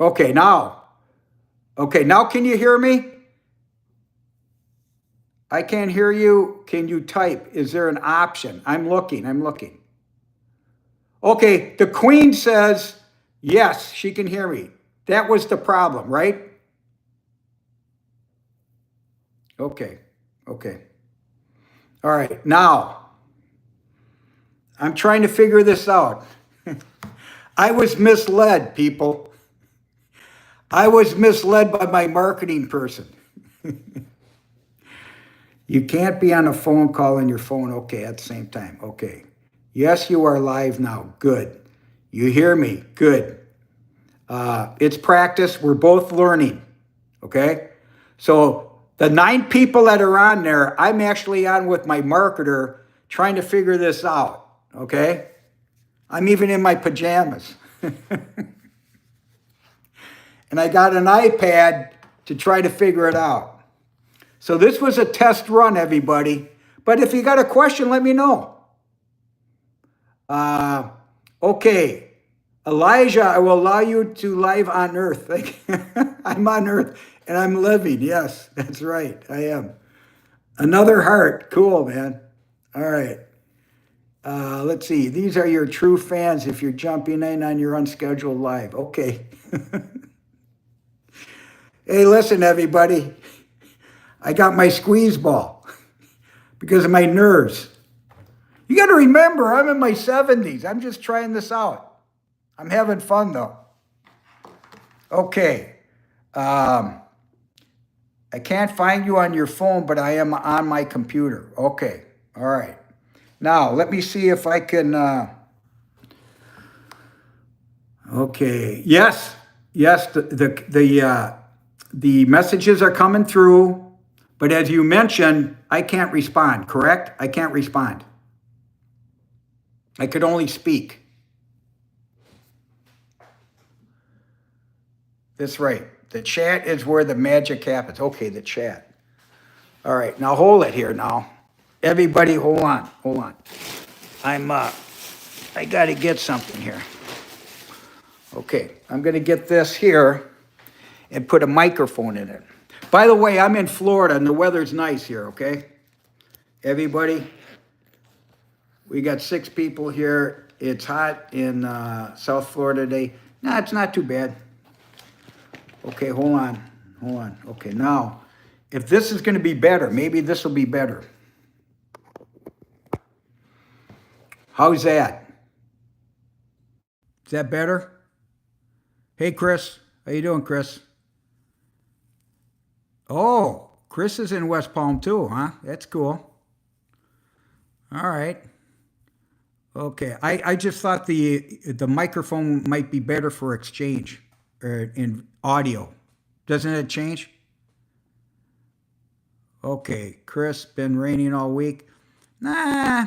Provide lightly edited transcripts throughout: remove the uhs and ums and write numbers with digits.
Okay, now. Okay, now can you hear me? I can't hear you. Can you type? Is there an option? I'm looking. Okay, the queen says, yes, she can hear me. That was the problem, right? Okay, okay. All right, now, I'm trying to figure this out. I was misled, people. I was misled by my marketing person. You can't be on a phone call on your phone, okay, at the same time. Okay. Yes, you are live now. Good. You hear me? Good. It's practice. We're both learning. Okay. So the 9 people that are on there, I'm actually on with my marketer trying to figure this out. Okay. I'm even in my pajamas. And I got an iPad to try to figure it out. So this was a test run, everybody. But if you got a question, let me know. Okay. Elijah, I will allow you to live on earth. I'm on earth and I'm living. Yes, that's right. I am. Another heart. Cool, man. All right. Let's see. These are your true fans if you're jumping in on your unscheduled live. Okay. Hey, listen, everybody. I got my squeeze ball because of my nerves. You got to remember, I'm in my 70s. I'm just trying this out. I'm having fun, though. Okay. I can't find you on your phone, but I am on my computer. Okay. All right. Now, let me see if I can... Okay. Yes. Yes, the messages are coming through, but as you mentioned, I can't respond, correct? I can't respond. I could only speak. That's right. The chat is where the magic happens. Okay, the chat. All right, now hold it here now. Everybody, hold on. I got to get something here. Okay, I'm going to get this here and put a microphone in it. By the way, I'm in Florida and the weather's nice here, okay? Everybody, we got 6 people here. It's hot in South Florida today. No, it's not too bad. Okay, hold on. Okay, now, if this is going to be better, maybe this will be better. How's that? Is that better? Hey, Chris. How you doing, Chris? Oh, Chris is in West Palm too, huh? That's cool. All right. Okay. I just thought the microphone might be better for exchange in audio. Doesn't it change? Okay. Chris, been raining all week. Nah,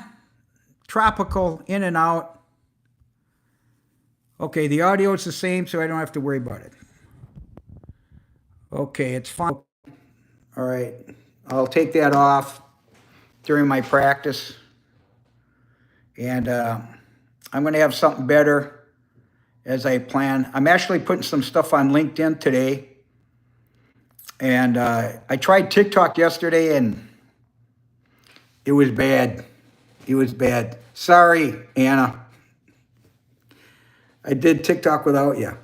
tropical, in and out. Okay, the audio is the same, so I don't have to worry about it. Okay, it's fine. All right, I'll take that off during my practice. And I'm going to have something better as I plan. I'm actually putting some stuff on LinkedIn today. And I tried TikTok yesterday, and it was bad. Sorry, Anna. I did TikTok without you.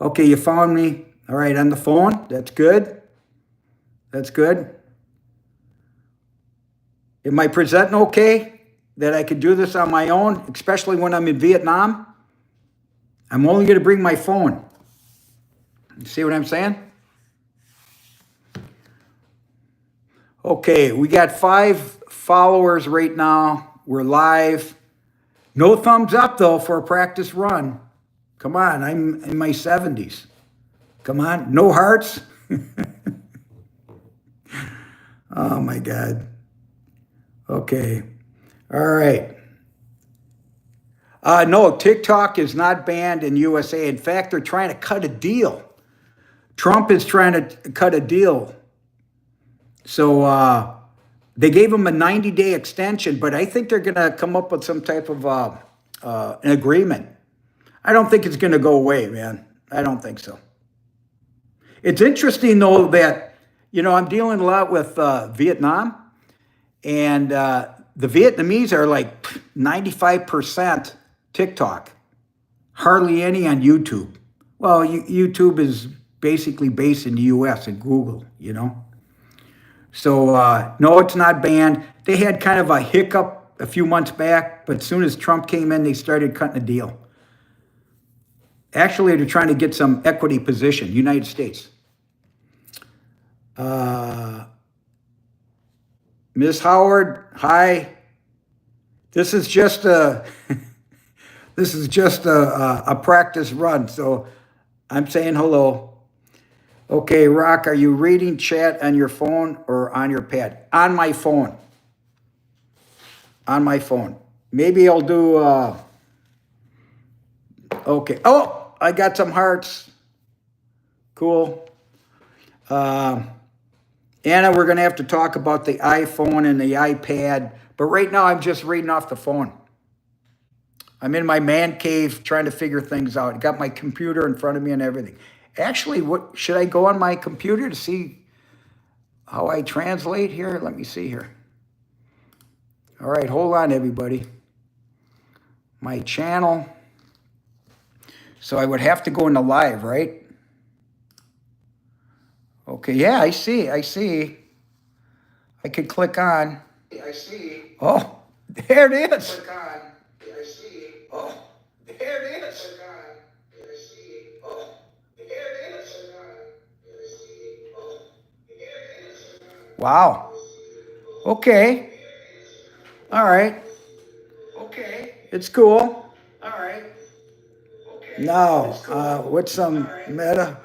Okay, you found me. All right, on the phone. That's good. Am I presenting okay that I could do this on my own, especially when I'm in Vietnam? I'm only going to bring my phone. You see what I'm saying? Okay, we got 5 followers right now. We're live. No thumbs up, though, for a practice run. Come on, I'm in my 70s. Come on, no hearts. Oh, my God. Okay, all right. No, TikTok is not banned in USA. In fact, they're trying to cut a deal. Trump is trying to cut a deal. So they gave him a 90-day extension, but I think they're going to come up with some type of an agreement. I don't think it's going to go away, man. I don't think so. It's interesting, though, that, I'm dealing a lot with Vietnam, and the Vietnamese are like 95% TikTok, hardly any on YouTube. Well, YouTube is basically based in the US and Google. So, no, it's not banned. They had kind of a hiccup a few months back, but as soon as Trump came in, they started cutting a deal. Actually, they're trying to get some equity position, United States. Ms. Howard, hi. This is just a a practice run, so I'm saying hello. Okay, Rock, are you reading chat on your phone or on your pad? On my phone. On my phone. Maybe I'll do, okay. Oh, I got some hearts. Cool. Anna, we're going to have to talk about the iPhone and the iPad, but right now I'm just reading off the phone. I'm in my man cave trying to figure things out. I got my computer in front of me and everything. Actually, what should I go on my computer to see how I translate here? Let me see here. All right, hold on, everybody. My channel. So I would have to go into live, right? Okay, yeah, I see. I could click on. I see. Oh, there it is. Click on. I see. Oh, there it is. Click on. I see. Oh, there it is. Click on. I see. Oh, there it is. Wow. Okay. All right. Okay. It's cool. All right. Okay. Now, what's some meta?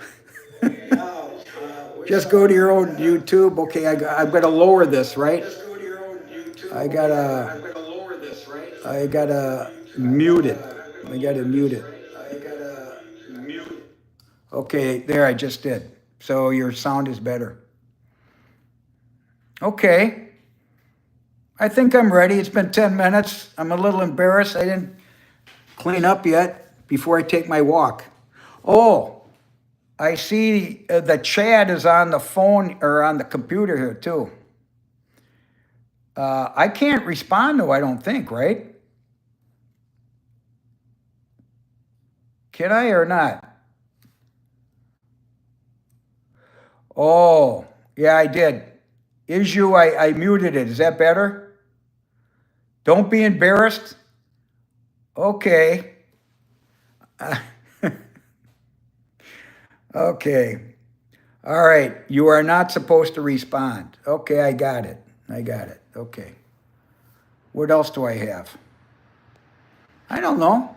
Just go to your own YouTube. Okay, I've got to lower this, right? Just go to your own YouTube. I gotta lower this, right? I gotta mute it. I gotta mute it. Okay, there, I just did. So your sound is better. Okay. I think I'm ready. It's been 10 minutes. I'm a little embarrassed. I didn't clean up yet before I take my walk. Oh, I see the chat is on the phone or on the computer here too. I can't respond though, I don't think, right? Can I or not? Oh, yeah, I did. I muted it. Is that better? Don't be embarrassed. Okay. Okay. All right. You are not supposed to respond. Okay, I got it. Okay. What else do I have? I don't know.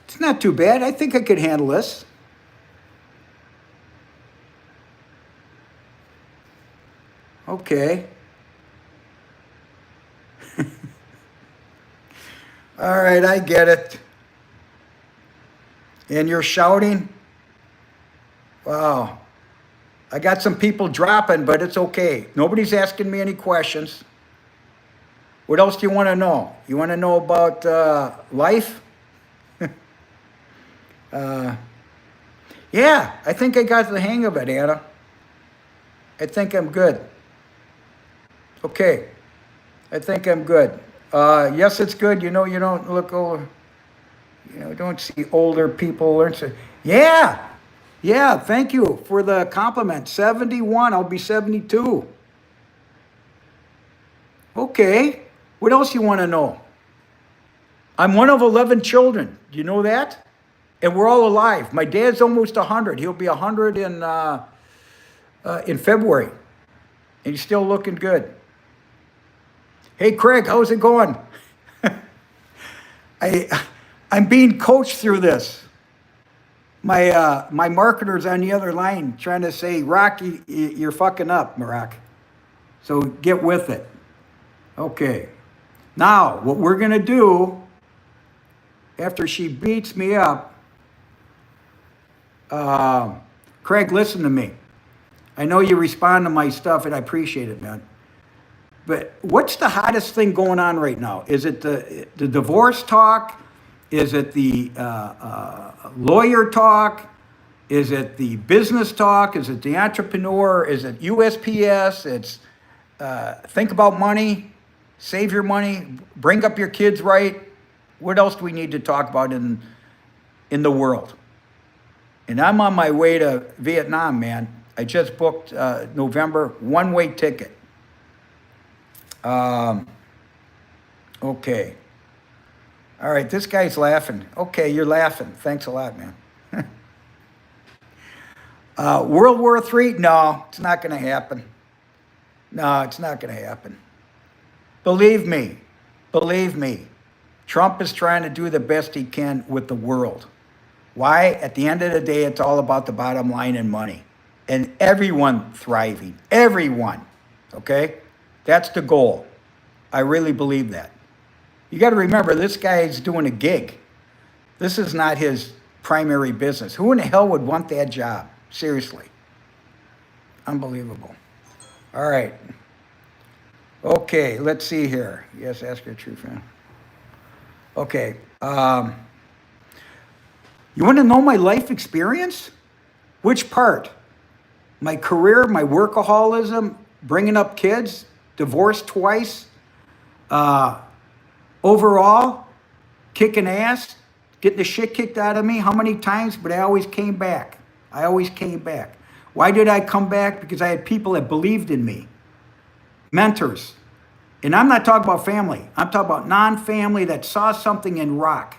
It's not too bad. I think I could handle this. Okay. All right, I get it. And you're shouting? Wow. I got some people dropping, but it's okay. Nobody's asking me any questions. What else do you want to know? You want to know about life? Yeah, I think I got the hang of it, Anna. I think I'm good. Okay. I think I'm good. Yes, it's good. You don't look over. Don't see older people. Yeah. Yeah, thank you for the compliment. 71, I'll be 72. Okay. What else you want to know? I'm one of 11 children. Do you know that? And we're all alive. My dad's almost 100. He'll be 100 in February. And he's still looking good. Hey, Craig, how's it going? I'm being coached through this. My marketer's on the other line trying to say, Rock, you're fucking up, Rock. So get with it. Okay. Now, what we're going to do, after she beats me up, Craig, listen to me. I know you respond to my stuff, and I appreciate it, man. But what's the hottest thing going on right now? Is it the divorce talk? Is it the lawyer talk? Is it the business talk? Is it the entrepreneur? Is it USPS? It's think about money, save your money, bring up your kids right. What else do we need to talk about in the world? And I'm on my way to Vietnam, man. I just booked November, one-way ticket. Okay. All right, this guy's laughing. Okay, you're laughing. Thanks a lot, man. World War III? No, it's not going to happen. No, it's not going to happen. Believe me, Trump is trying to do the best he can with the world. Why? At the end of the day, it's all about the bottom line and money. And everyone thriving. Everyone. Okay? That's the goal. I really believe that. You got to remember, this guy is doing a gig. This is not his primary business. Who in the hell would want that job? Seriously. Unbelievable. All right. Okay, let's see here. Yes, ask your true friend. Okay. You want to know my life experience? Which part? My career, my workaholism, bringing up kids, divorced twice, overall, kicking ass, getting the shit kicked out of me. How many times? But I always came back. I always came back. Why did I come back? Because I had people that believed in me. Mentors. And I'm not talking about family. I'm talking about non-family that saw something in Rock.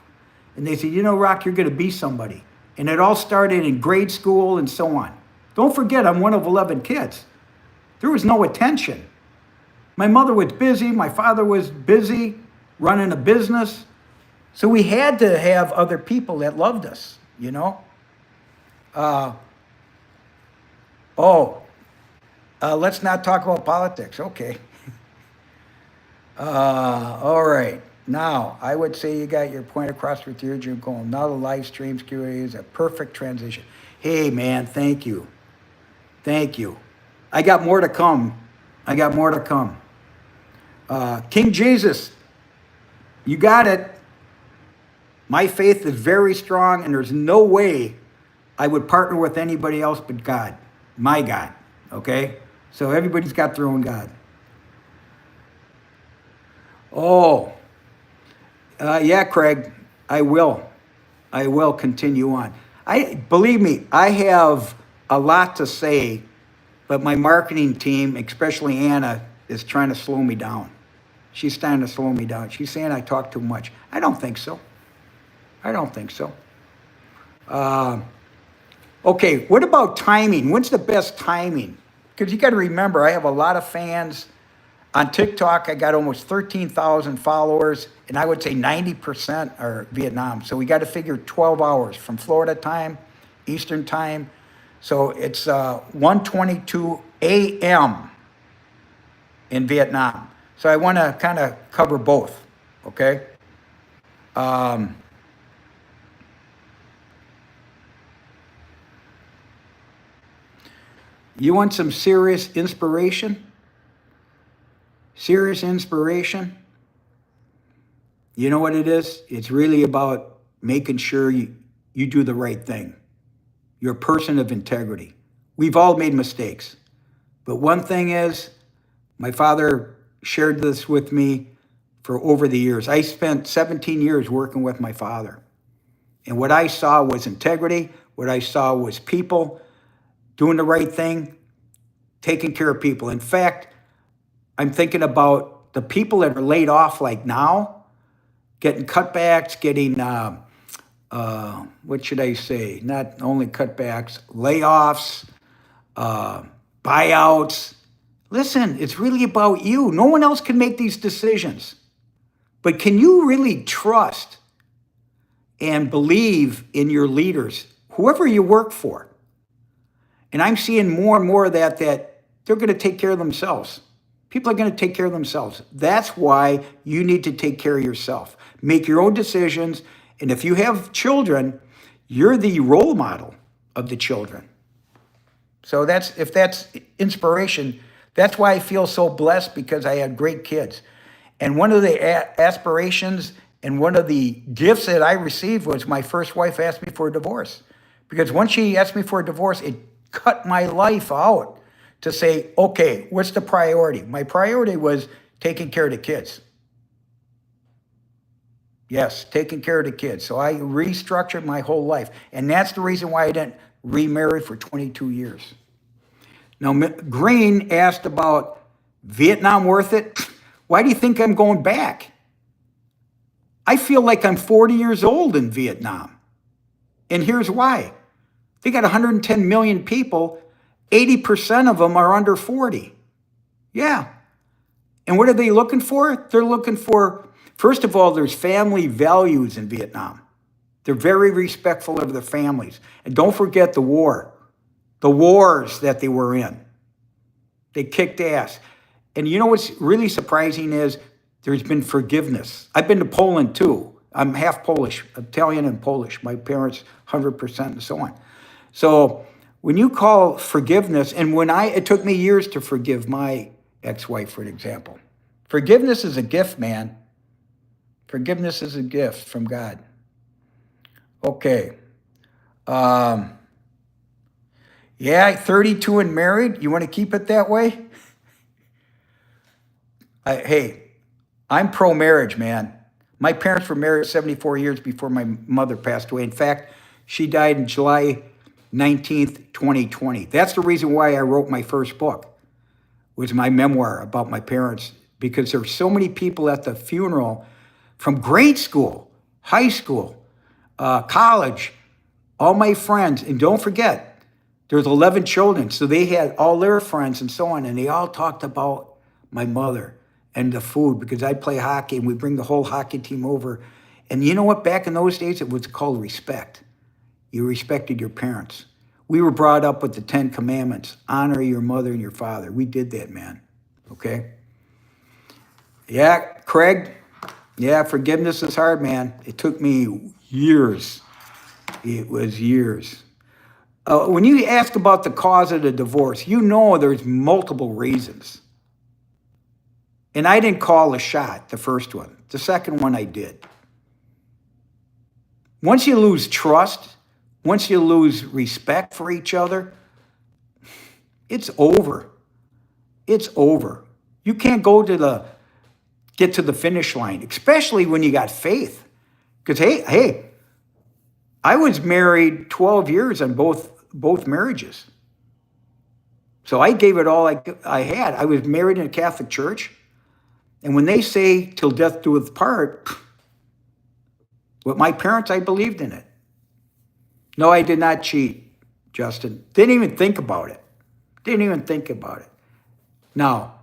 And they said, you know, Rock, you're going to be somebody. And it all started in grade school and so on. Don't forget, I'm one of 11 kids. There was no attention. My mother was busy. My father was busy running a business. So we had to have other people that loved us, you know? Let's not talk about politics. Okay. All right. Now, I would say you got your point across with your goal. Now the live streams Q&A is a perfect transition. Hey, man, thank you. Thank you. I got more to come. King Jesus, you got it. My faith is very strong, and there's no way I would partner with anybody else but God, my God, okay? So everybody's got their own God. Yeah, Craig, I will continue on. Believe me, I have a lot to say, but my marketing team, especially Anna, is trying to slow me down. She's trying to slow me down. She's saying I talk too much. I don't think so. Okay, what about timing? When's the best timing? Because you got to remember, I have a lot of fans. On TikTok, I got almost 13,000 followers, and I would say 90% are Vietnam. So we got to figure 12 hours from Florida time, Eastern time. So it's 1:22 a.m. in Vietnam. So I want to kind of cover both, okay? You want some serious inspiration? Serious inspiration? You know what it is? It's really about making sure you do the right thing. You're a person of integrity. We've all made mistakes. But one thing is, my father shared this with me for over the years. I spent 17 years working with my father. And what I saw was integrity. What I saw was people doing the right thing, taking care of people. In fact, I'm thinking about the people that are laid off like now, getting cutbacks, getting, what should I say? Not only cutbacks, layoffs, buyouts. Listen, it's really about you. No one else can make these decisions. But can you really trust and believe in your leaders, whoever you work for? And I'm seeing more and more of that they're going to take care of themselves. People are going to take care of themselves. That's why you need to take care of yourself. Make your own decisions. And if you have children, you're the role model of the children. So if that's inspiration, that's why I feel so blessed, because I had great kids. And one of the aspirations And one of the gifts that I received was my first wife asked me for a divorce. Because once she asked me for a divorce, it cut my life out to say, okay, what's the priority? My priority was taking care of the kids. Yes, taking care of the kids. So I restructured my whole life. And that's the reason why I didn't remarry for 22 years. Now, Green asked about Vietnam worth it? Why do you think I'm going back? I feel like I'm 40 years old in Vietnam. And here's why. They got 110 million people. 80% of them are under 40. Yeah. And what are they looking for? They're looking for, first of all, there's family values in Vietnam. They're very respectful of their families. And don't forget the war, the wars that they were in. They kicked ass. And you know what's really surprising is there's been forgiveness. I've been to Poland too. I'm half Polish, Italian and Polish. My parents, 100% and so on. So when you call forgiveness, and it took me years to forgive my ex-wife, for example. Forgiveness is a gift, man. Forgiveness is a gift from God. Okay. Yeah, 32 and married. You want to keep it that way? Hey, I'm pro-marriage, man. My parents were married 74 years before my mother passed away. In fact, she died in July 19th, 2020. That's the reason why I wrote my first book, was my memoir about my parents, because there were so many people at the funeral from grade school, high school, college, all my friends. And don't forget, there's 11 children, so they had all their friends and so on, and they all talked about my mother and the food, because I play hockey and we bring the whole hockey team over. And you know what? Back in those days, it was called respect. You respected your parents. We were brought up with the 10 Commandments. Honor your mother and your father. We did that, man. Okay? Yeah, Craig. Yeah, forgiveness is hard, man. It took me years. It was years. When you ask about the cause of the divorce, you know there's multiple reasons. And I didn't call a shot, the first one. The second one I did. Once you lose trust, once you lose respect for each other, it's over. It's over. You can't get to the finish line, especially when you got faith. Because hey, I was married 12 years on both marriages. So I gave it all I had. I was married in a Catholic church. And when they say till death do us part, with my parents, I believed in it. No, I did not cheat, Justin. Didn't even think about it. Didn't even think about it. Now,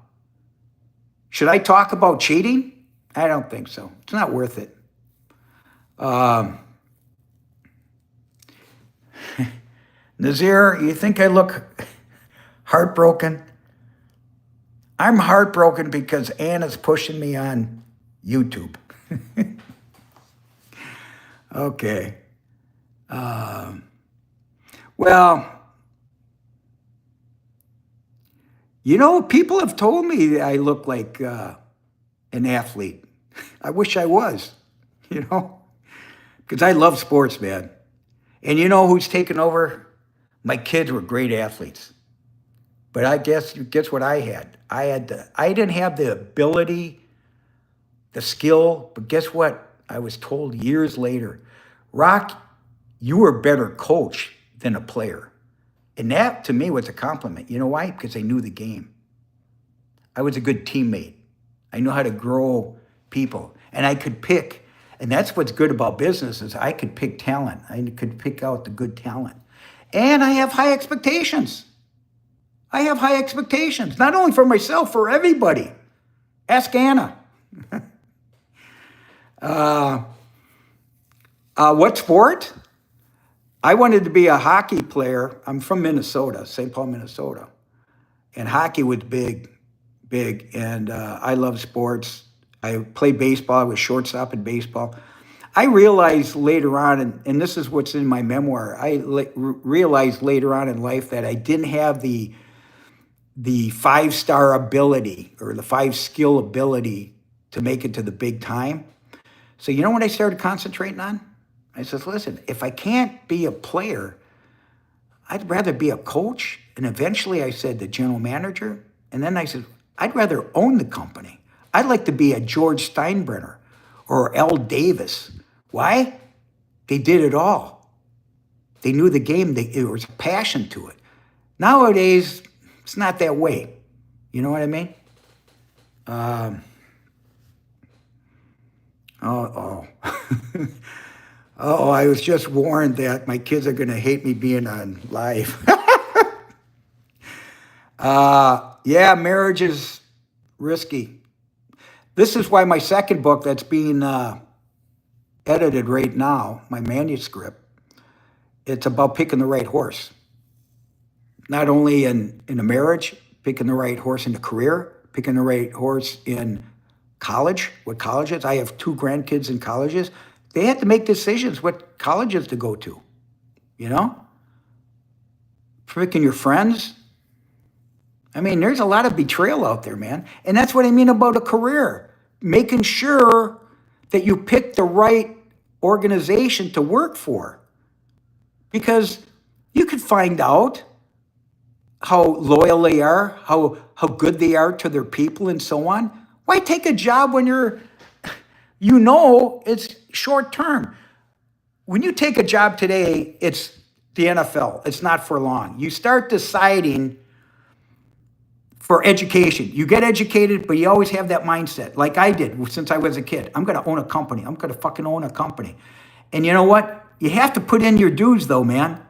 should I talk about cheating? I don't think so. It's not worth it. Nazir, you think I look heartbroken? I'm heartbroken because Anna's pushing me on YouTube. Okay. Well, you know, people have told me that I look like an athlete. I wish I was, you know, because I love sports, man. And you know who's taken over? My kids were great athletes. But I guess what I had? I didn't have the ability, the skill, but guess what? I was told years later, Rock, you were a better coach than a player. And that, to me, was a compliment. You know why? Because I knew the game. I was a good teammate. I know how to grow people. And I could pick, and that's what's good about business, is I could pick talent. I could pick out the good talent. And I have high expectations. I have high expectations, not only for myself, for everybody. Ask Anna. What sport? I wanted to be a hockey player. I'm from Minnesota, St. Paul, Minnesota. And hockey was big. And I love sports. I played baseball. I was shortstop in baseball. I realized later on, and this is what's in my memoir, I realized later on in life that I didn't have the 5-star ability or the 5-skill ability to make it to the big time. So you know what I started concentrating on? I said, listen, if I can't be a player, I'd rather be a coach. And eventually I said the general manager. And then I said, I'd rather own the company. I'd like to be a George Steinbrenner or L. Davis. Why? They did it all. They knew the game. There was a passion to it. Nowadays, it's not that way. You know what I mean? Oh, I was just warned that my kids are going to hate me being on live. Yeah, marriage is risky. This is why my second book that's being edited right now, my manuscript, it's about picking the right horse. Not only in a marriage, picking the right horse in a career, picking the right horse in college, what colleges. I have 2 grandkids in colleges. They had to make decisions what colleges to go to, you know? Picking your friends. I mean, there's a lot of betrayal out there, man. And that's what I mean about a career. Making sure that you pick the right organization to work for. Because you could find out how loyal they are, how good they are to their people and so on. Why take a job when it's short term? When you take a job today, it's the NFL. It's not for long. You start deciding for education. You get educated, but you always have that mindset, like I did since I was a kid. I'm going to own a company. I'm going to fucking own a company. And you know what? You have to put in your dues, though, man.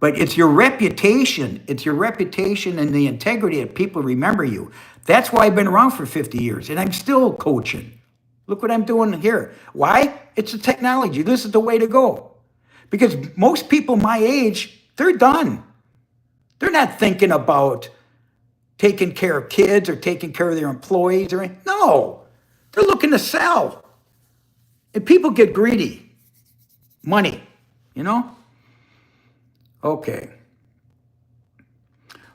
But it's your reputation. It's your reputation and the integrity that people remember you. That's why I've been around for 50 years, and I'm still coaching. Look what I'm doing here. Why? It's the technology. This is the way to go. Because most people my age, they're done. They're not thinking about taking care of kids or taking care of their employees or anything. No, they're looking to sell. And people get greedy. Money, you know? Okay.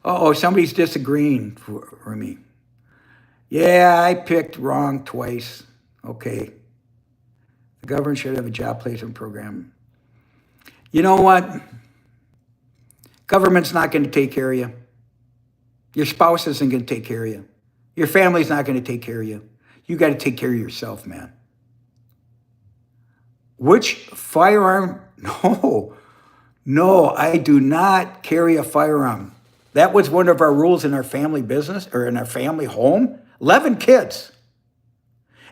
Uh-oh, somebody's disagreeing for me. Yeah, I picked wrong twice. Okay. The government should have a job placement program. You know what? Government's not going to take care of you. Your spouse isn't going to take care of you. Your family's not going to take care of you. You got to take care of yourself, man. Which firearm? No, I do not carry a firearm. That was one of our rules in our family business or in our family home. 11 kids.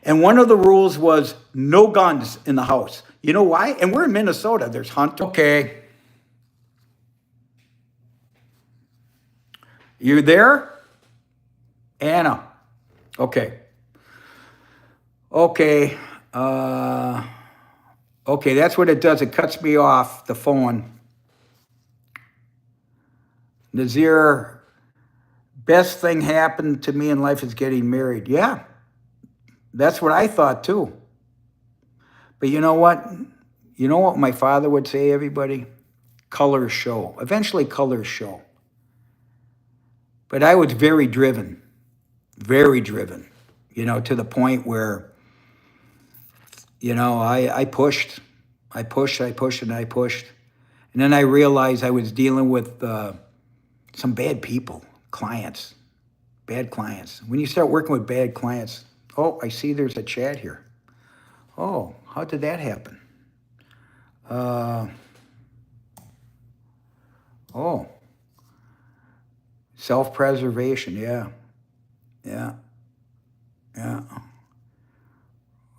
And one of the rules was no guns in the house. You know why? And we're in Minnesota. There's hunters. Okay. You there? Anna. Okay. Okay, that's what it does. It cuts me off the phone. Nazir, best thing happened to me in life is getting married. Yeah, that's what I thought too. But you know what? You know what my father would say, everybody? Colors show. Eventually colors show. But I was very driven, you know, to the point where, you know, I pushed. And then I realized I was dealing with some bad people, bad clients. When you start working with bad clients, oh, I see there's a chat here. Oh, how did that happen? Self-preservation, yeah.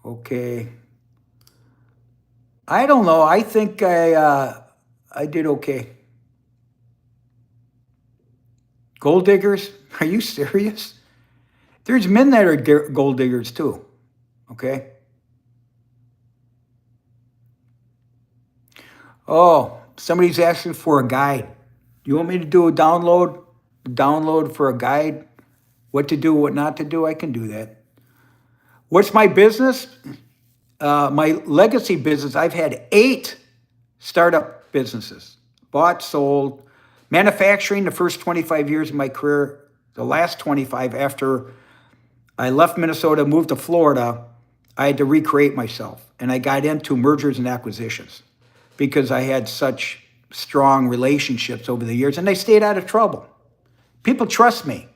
Okay. I don't know. I think I did okay. Gold diggers? Are you serious? There's men that are gold diggers too. Okay. Oh, somebody's asking for a guide. You want me to do a download for a guide? What to do, what not to do? I can do that. What's my business? My legacy business, I've had 8 startup businesses. Bought, sold, manufacturing the first 25 years of my career. The last 25 after I left Minnesota, moved to Florida, I had to recreate myself. And I got into mergers and acquisitions because I had such strong relationships over the years and I stayed out of trouble. People trust me,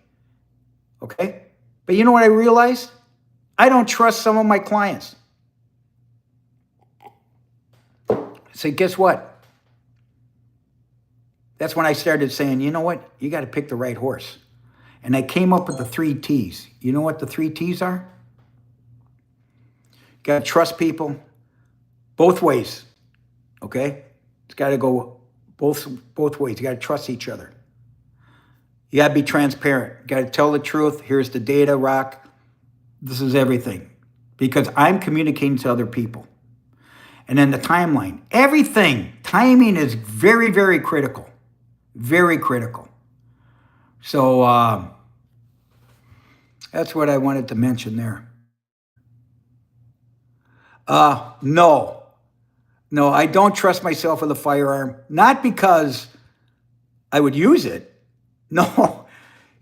okay? But you know what I realized? I don't trust some of my clients. So guess what? That's when I started saying, you know what? You got to pick the right horse. And I came up with the 3 T's. You know what the 3 T's are? You got to trust people both ways, okay? It's got to go both ways. You got to trust each other. You got to be transparent. You got to tell the truth. Here's the data, Rock. This is everything. Because I'm communicating to other people. And then the timeline. Everything. Timing is very, very critical. Very critical. So that's what I wanted to mention there. No, I don't trust myself with a firearm. Not because I would use it. No,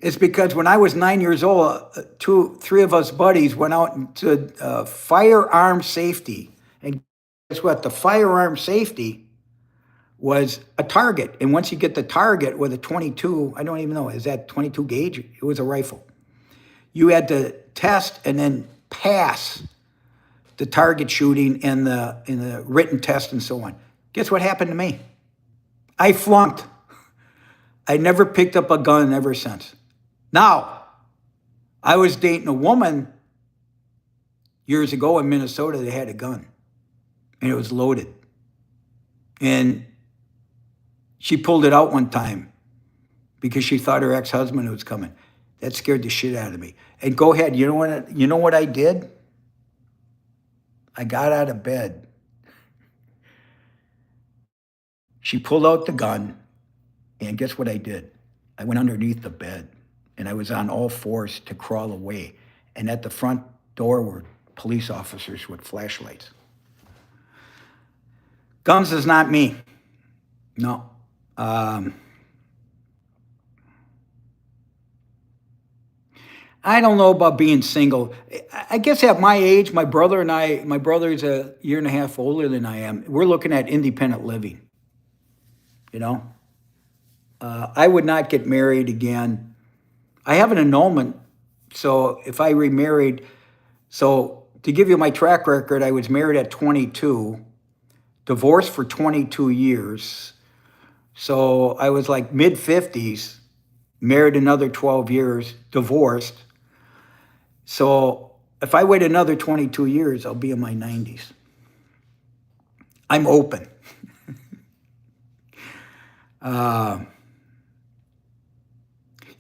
it's because when I was 9 years old, 3 of us buddies went out into firearm safety. And guess what? The firearm safety was a target. And once you get the target with a 22, I don't even know, is that 22 gauge? It was a rifle. You had to test and then pass the target shooting and the written test and so on. Guess what happened to me? I flunked. I never picked up a gun ever since. Now, I was dating a woman years ago in Minnesota that had a gun, and it was loaded. And she pulled it out one time because she thought her ex-husband was coming. That scared the shit out of me. And go ahead, you know what I did? I got out of bed. She pulled out the gun, and guess what I did? I went underneath the bed, and I was on all fours to crawl away. And at the front door were police officers with flashlights. Guns is not me. No. I don't know about being single. I guess at my age, my brother is a year and a half older than I am. We're looking at independent living. You know? I would not get married again. I have an annulment, so if I remarried, so to give you my track record, I was married at 22, divorced for 22 years. So I was like mid-50s, married another 12 years, divorced. So if I wait another 22 years, I'll be in my 90s. I'm open.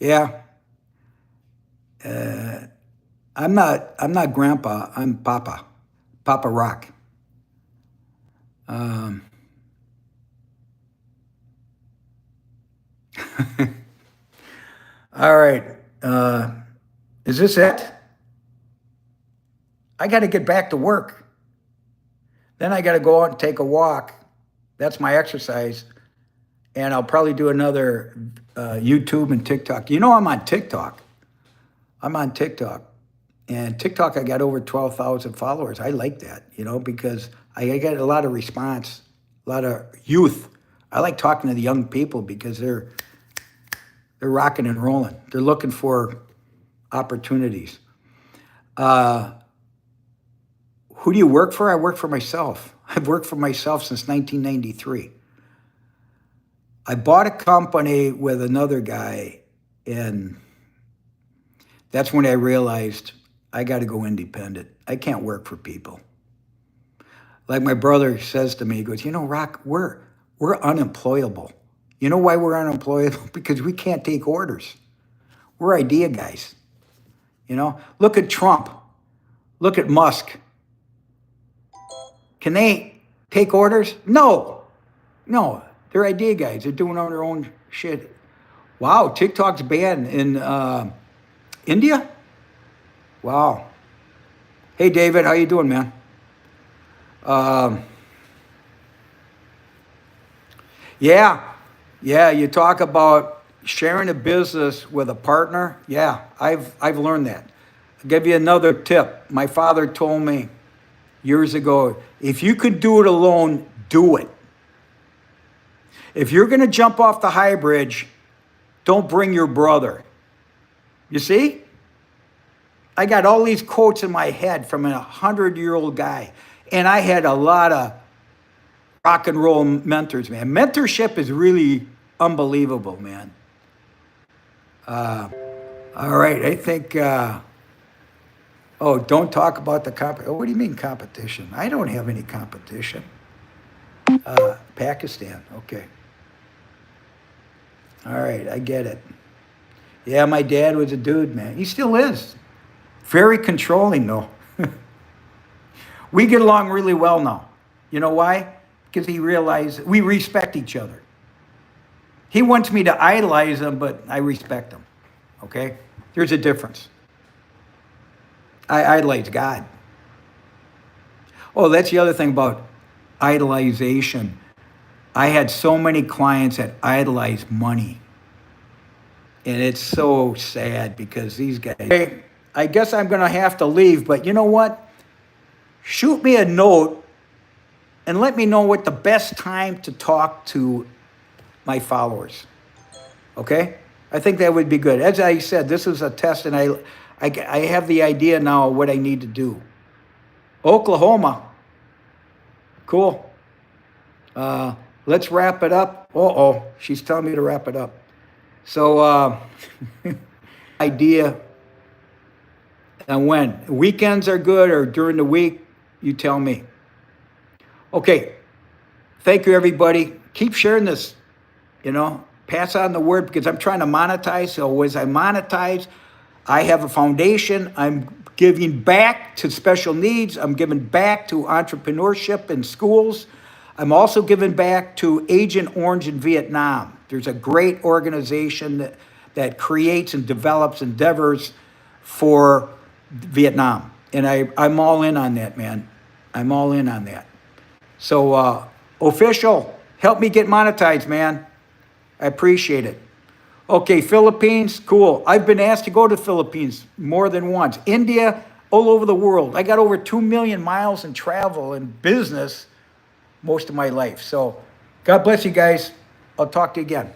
Yeah. I'm not grandpa, I'm Papa Rock. All right. Is this it? I got to get back to work. Then I got to go out and take a walk. That's my exercise. And I'll probably do another YouTube and TikTok. You know I'm on TikTok. And TikTok, I got over 12,000 followers. I like that, because I get a lot of response, a lot of youth. I like talking to the young people because they're rocking and rolling. They're looking for opportunities. Who do you work for? I work for myself. I've worked for myself since 1993. I bought a company with another guy, and that's when I realized I got to go independent. I can't work for people. Like my brother says to me, he goes, Rock, we're unemployable. You know why we're unemployable? Because we can't take orders. We're idea guys. Look at Trump. Look at Musk. Can they take orders? No. They're idea guys. They're doing all their own shit. Wow, TikTok's banned in India? Wow. Hey, David, how you doing, man? Yeah, you talk about sharing a business with a partner. Yeah, I've learned that. I'll give you another tip. My father told me, years ago. If you could do it alone, do it. If you're going to jump off the high bridge, don't bring your brother. You see? I got all these quotes in my head from a 100-year-old guy. And I had a lot of rock and roll mentors, man. Mentorship is really unbelievable, man. All right, I think, oh, don't talk about the competition. What do you mean competition? I don't have any competition. Pakistan, okay. All right, I get it. Yeah, my dad was a dude, man. He still is. Very controlling, though. We get along really well now. You know why? Because he realized we respect each other. He wants me to idolize him, but I respect him. Okay? There's a difference. I idolize God. Oh, that's the other thing about idolization. I had so many clients that idolize money. And it's so sad because these guys... Hey, I guess I'm going to have to leave, but you know what? Shoot me a note and let me know what the best time to talk to my followers. Okay? I think that would be good. As I said, this is a test, and I have the idea now of what I need to do. Oklahoma. Cool. Let's wrap it up. Uh-oh, she's telling me to wrap it up. So, idea, and when. Weekends are good or during the week, you tell me. Okay, thank you, everybody. Keep sharing this, pass on the word, because I'm trying to monetize. So as I monetize, I have a foundation. I'm giving back to special needs. I'm giving back to entrepreneurship in schools. I'm also giving back to Agent Orange in Vietnam. There's a great organization that creates and develops endeavors for Vietnam. And I'm all in on that, man. I'm all in on that. So, official, help me get monetized, man. I appreciate it. Okay, Philippines, cool. I've been asked to go to the Philippines more than once. India, all over the world. I got over 2 million miles in travel and business most of my life. So, God bless you guys. I'll talk to you again.